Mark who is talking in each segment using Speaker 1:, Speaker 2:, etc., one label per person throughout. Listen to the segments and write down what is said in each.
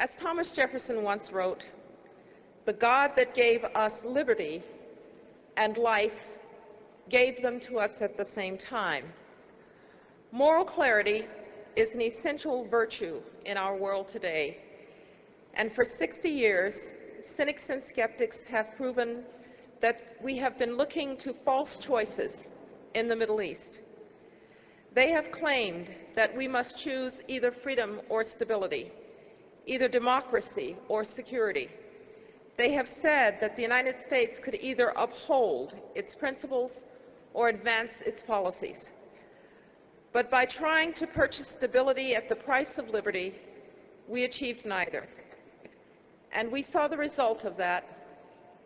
Speaker 1: As Thomas Jefferson once wrote, "The God that gave us liberty and life gave them to us at the same time." Moral clarity is an essential virtue in our world today, and for 60 years, cynics and skeptics have proven that we have been looking to false choices in the Middle East. They have claimed that we must choose either freedom or stability, either democracy or security. They have said that the United States could either uphold its principles or advance its policies. But by trying to purchase stability at the price of liberty, we achieved neither. And we saw the result of that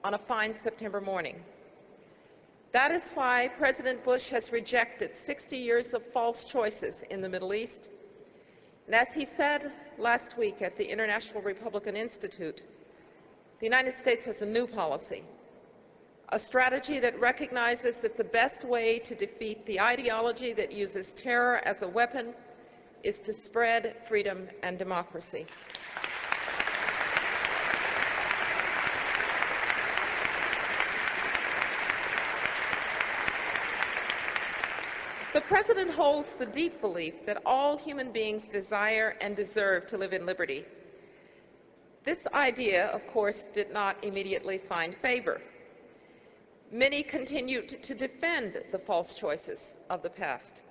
Speaker 1: on a fine September morning. That is why President Bush has rejected 60 years of false choices in the Middle East. And as he said last week at the International Republican Institute, the United States has a new policy, a strategy that recognizes that the best way to defeat the ideology that uses terror as a weapon is to spread freedom and democracy. The President holds the deep belief that all human beings desire and deserve to live in liberty. This idea, of course, did not immediately find favor. Many continued to defend the false choices of the past.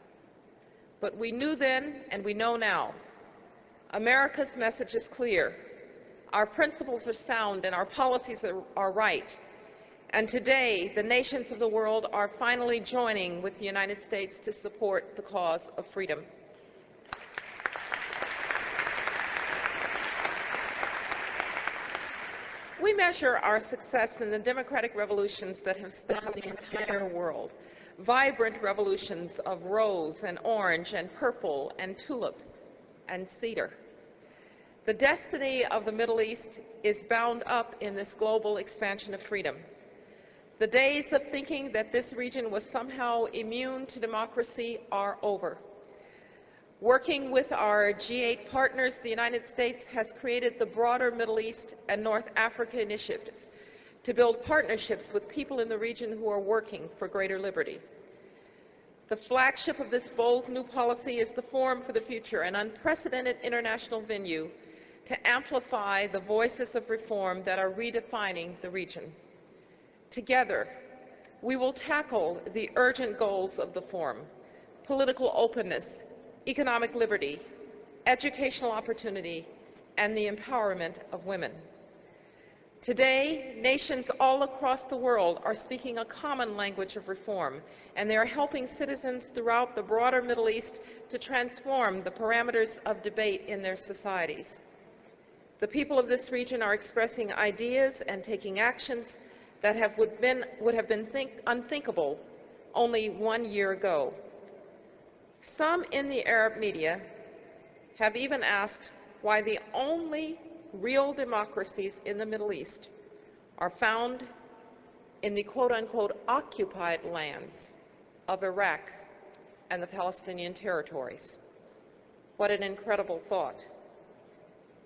Speaker 1: But we knew then, and we know now, America's message is clear. Our principles are sound and our policies are right. And today, the nations of the world are finally joining with the United States to support the cause of freedom. We measure our success in the democratic revolutions that have stunned the entire world, vibrant revolutions of rose and orange and purple and tulip and cedar. The destiny of the Middle East is bound up in this global expansion of freedom. The days of thinking that this region was somehow immune to democracy are over. Working with our G8 partners, the United States has created the broader Middle East and North Africa Initiative to build partnerships with people in the region who are working for greater liberty. The flagship of this bold new policy is the Forum for the Future, an unprecedented international venue to amplify the voices of reform that are redefining the region. Together, we will tackle the urgent goals of the Forum: political openness, economic liberty, educational opportunity, and the empowerment of women. Today, nations all across the world are speaking a common language of reform, and they are helping citizens throughout the broader Middle East to transform the parameters of debate in their societies. The people of this region are expressing ideas and taking actions that would have been unthinkable only 1 year ago. Some in the Arab media have even asked why the only real democracies in the Middle East are found in the quote-unquote occupied lands of Iraq and the Palestinian territories. What an incredible thought.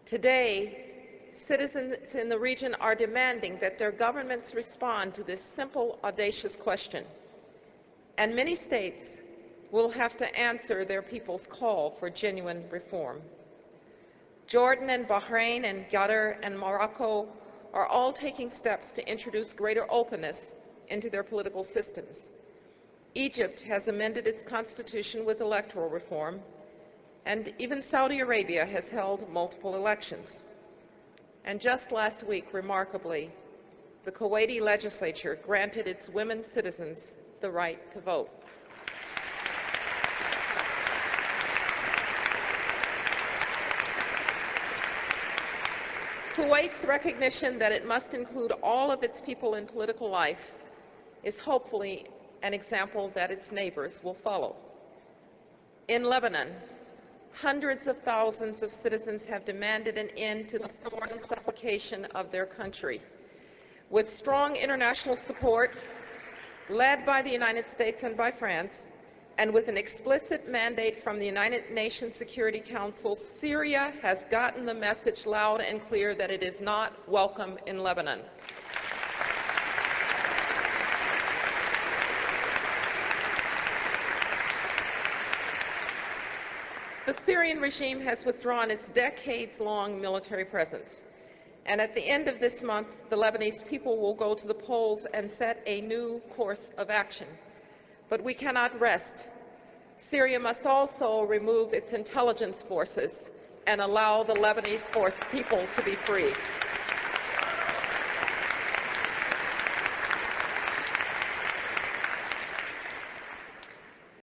Speaker 1: Today, citizens in the region are demanding that their governments respond to this simple, audacious question. And many states will have to answer their people's call for genuine reform. Jordan and Bahrain and Qatar and Morocco are all taking steps to introduce greater openness into their political systems. Egypt has amended its constitution with electoral reform, and even Saudi Arabia has held multiple elections. And just last week, remarkably, the Kuwaiti legislature granted its women citizens the right to vote. Kuwait's recognition that it must include all of its people in political life is hopefully an example that its neighbors will follow. In Lebanon, hundreds of thousands of citizens have demanded an end to the foreign suffocation of their country. With strong international support, led by the United States and by France, And with an explicit mandate from the United Nations Security Council, Syria has gotten the message loud and clear that it is not welcome in Lebanon. The Syrian regime has withdrawn its decades-long military presence. And at the end of this month, the Lebanese people will go to the polls and set a new course of action. But we cannot rest. Syria must also remove its intelligence forces and allow the Lebanese people to be free.